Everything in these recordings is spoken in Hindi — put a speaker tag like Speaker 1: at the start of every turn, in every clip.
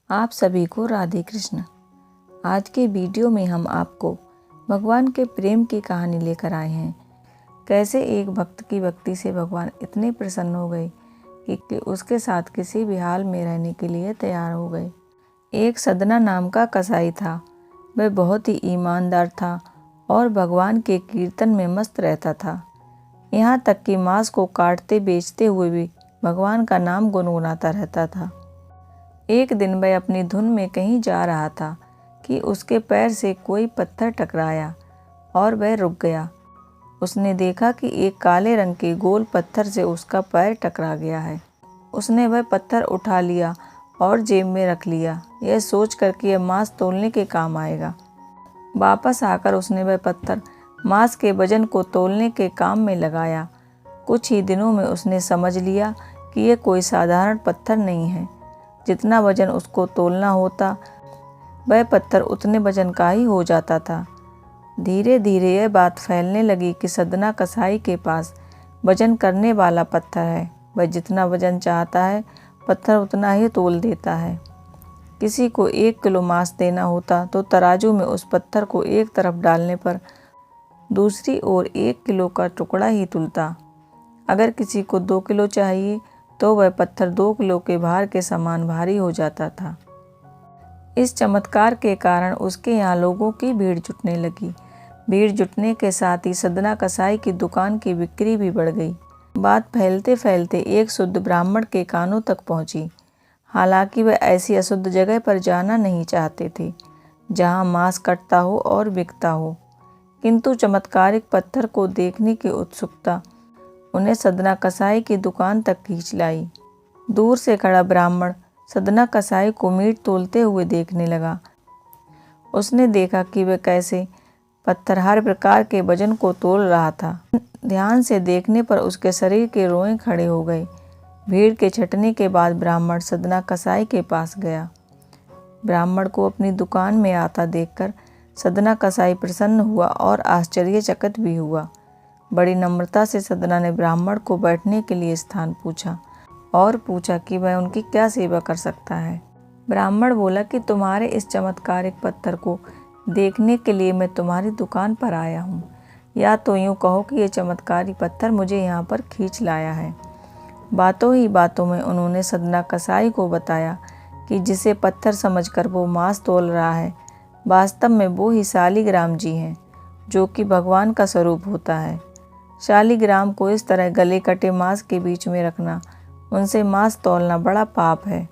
Speaker 1: आप सभी को राधे कृष्ण। आज के वीडियो में हम आपको भगवान के प्रेम की कहानी लेकर आए हैं। कैसे एक भक्त की भक्ति से भगवान इतने प्रसन्न हो गए कि उसके साथ किसी भी हाल में रहने के लिए तैयार हो गए। एक सदना नाम का कसाई था। वह बहुत ही ईमानदार था और भगवान के कीर्तन में मस्त रहता था। यहाँ तक कि मांस को काटते बेचते हुए भी भगवान का नाम गुनगुनाता रहता था। एक दिन वह अपनी धुन में कहीं जा रहा था कि उसके पैर से कोई पत्थर टकराया और वह रुक गया। उसने देखा कि एक काले रंग के गोल पत्थर से उसका पैर टकरा गया है। उसने वह पत्थर उठा लिया और जेब में रख लिया, यह सोचकर कि यह मांस तौलने के काम आएगा। वापस आकर उसने वह पत्थर मांस के वजन को तौलने के काम में लगाया। कुछ ही दिनों में उसने समझ लिया कि यह कोई साधारण पत्थर नहीं है। जितना वजन उसको तौलना होता वह पत्थर उतने वजन का ही हो जाता था। धीरे धीरे यह बात फैलने लगी कि सदना कसाई के पास वजन करने वाला पत्थर है। वह जितना वजन चाहता है पत्थर उतना ही तौल देता है। किसी को 1 किलो मांस देना होता तो तराजू में उस पत्थर को एक तरफ डालने पर दूसरी ओर 1 किलो का टुकड़ा ही तुलता। अगर किसी को 2 किलो चाहिए तो वह पत्थर 2 किलो के भार के समान भारी हो जाता था। इस चमत्कार के कारण उसके यहाँ लोगों की भीड़ जुटने लगी। भीड़ जुटने के साथ ही सदना कसाई की दुकान की बिक्री भी बढ़ गई। बात फैलते फैलते एक शुद्ध ब्राह्मण के कानों तक पहुंची। हालांकि वह ऐसी अशुद्ध जगह पर जाना नहीं चाहते थे जहां मांस कटता हो और बिकता हो, किंतु चमत्कारिक पत्थर को देखने की उत्सुकता उन्हें सदना कसाई की दुकान तक खींच लाई। दूर से खड़ा ब्राह्मण सदना कसाई को मीट तोलते हुए देखने लगा। उसने देखा कि वह कैसे पत्थर हर प्रकार के वजन को तोल रहा था। ध्यान से देखने पर उसके शरीर के रोएं खड़े हो गए। भीड़ के छटने के बाद ब्राह्मण सदना कसाई के पास गया। ब्राह्मण को अपनी दुकान में आता देखकर सदना कसाई प्रसन्न हुआ और आश्चर्यचकित भी हुआ। बड़ी नम्रता से सदना ने ब्राह्मण को बैठने के लिए स्थान पूछा और पूछा कि वह उनकी क्या सेवा कर सकता है। ब्राह्मण बोला कि तुम्हारे इस चमत्कारिक पत्थर को देखने के लिए मैं तुम्हारी दुकान पर आया हूँ, या तो यूँ कहो कि ये चमत्कारी पत्थर मुझे यहाँ पर खींच लाया है। बातों ही बातों में उन्होंने सदना कसाई को बताया कि जिसे पत्थर समझकर वो मांस तोल रहा है, वास्तव में वो ही शालिग्राम जी हैं, जो कि भगवान का स्वरूप होता है। शालिग्राम को इस तरह गले कटे मांस के बीच में रखना, उनसे मांस तौलना बड़ा पाप है।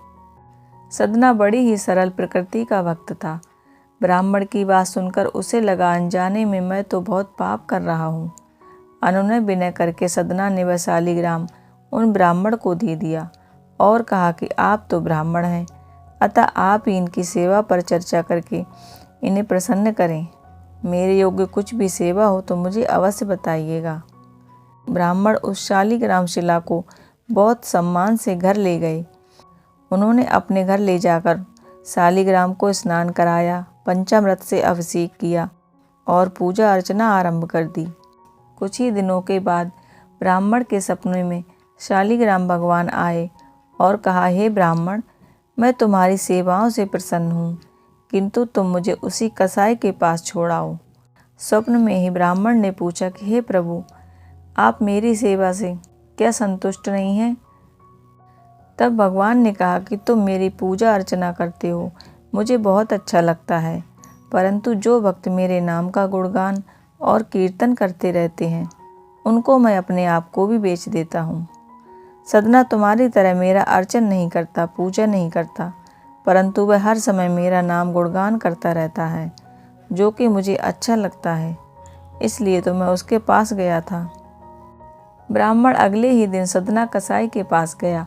Speaker 1: सदना बड़ी ही सरल प्रकृति का भक्त था। ब्राह्मण की बात सुनकर उसे लगा अनजाने में मैं तो बहुत पाप कर रहा हूँ। अनुनय विनय करके सदना ने वह शालिग्राम उन ब्राह्मण को दे दिया और कहा कि आप तो ब्राह्मण हैं, अतः आप ही इनकी सेवा पर चर्चा करके इन्हें प्रसन्न करें। मेरे योग्य कुछ भी सेवा हो तो मुझे अवश्य बताइएगा। ब्राह्मण उस शालिग्राम शिला को बहुत सम्मान से घर ले गए। उन्होंने अपने घर ले जाकर शालिग्राम को स्नान कराया, पंचामृत से अभिषेक किया और पूजा अर्चना आरंभ कर दी। कुछ ही दिनों के बाद ब्राह्मण के सपने में शालिग्राम भगवान आए और कहा, हे ब्राह्मण, मैं तुम्हारी सेवाओं से प्रसन्न हूँ, किंतु तुम मुझे उसी कसाई के पास छोड़ाओ। स्वप्न में ही ब्राह्मण ने पूछा कि हे प्रभु, आप मेरी सेवा से क्या संतुष्ट नहीं हैं? तब भगवान ने कहा कि तुम मेरी पूजा अर्चना करते हो, मुझे बहुत अच्छा लगता है, परंतु जो भक्त मेरे नाम का गुणगान और कीर्तन करते रहते हैं, उनको मैं अपने आप को भी बेच देता हूँ। सदना तुम्हारी तरह मेरा अर्चन नहीं करता, पूजा नहीं करता, परंतु वह हर समय मेरा नाम गुणगान करता रहता है, जो कि मुझे अच्छा लगता है, इसलिए तो मैं उसके पास गया था। ब्राह्मण अगले ही दिन सदना कसाई के पास गया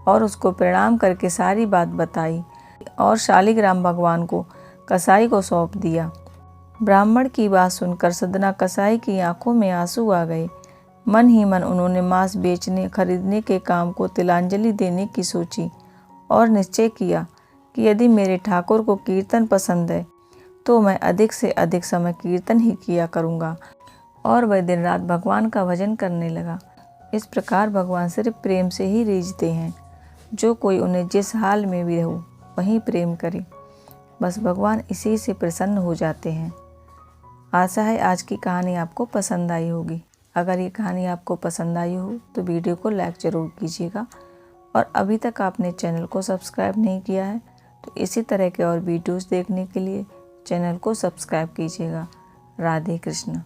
Speaker 1: और उसको प्रणाम करके सारी बात बताई और शालिग्राम भगवान को कसाई को सौंप दिया। ब्राह्मण की बात सुनकर सदना कसाई की आंखों में आंसू आ गए। मन ही मन उन्होंने मांस बेचने खरीदने के काम को तिलांजलि देने की सोची और निश्चय किया कि यदि मेरे ठाकुर को कीर्तन पसंद है तो मैं अधिक से अधिक समय कीर्तन ही किया करूँगा। और वह दिन रात भगवान का भजन करने लगा। इस प्रकार भगवान सिर्फ प्रेम से ही रीझते हैं, जो कोई उन्हें जिस हाल में भी हो वहीं प्रेम करें। बस भगवान इसी से प्रसन्न हो जाते हैं। आशा है आज की कहानी आपको पसंद आई होगी। अगर ये कहानी आपको पसंद आई हो तो वीडियो को लाइक ज़रूर कीजिएगा, और अभी तक आपने चैनल को सब्सक्राइब नहीं किया है तो इसी तरह के और वीडियोस देखने के लिए चैनल को सब्सक्राइब कीजिएगा। राधे कृष्ण।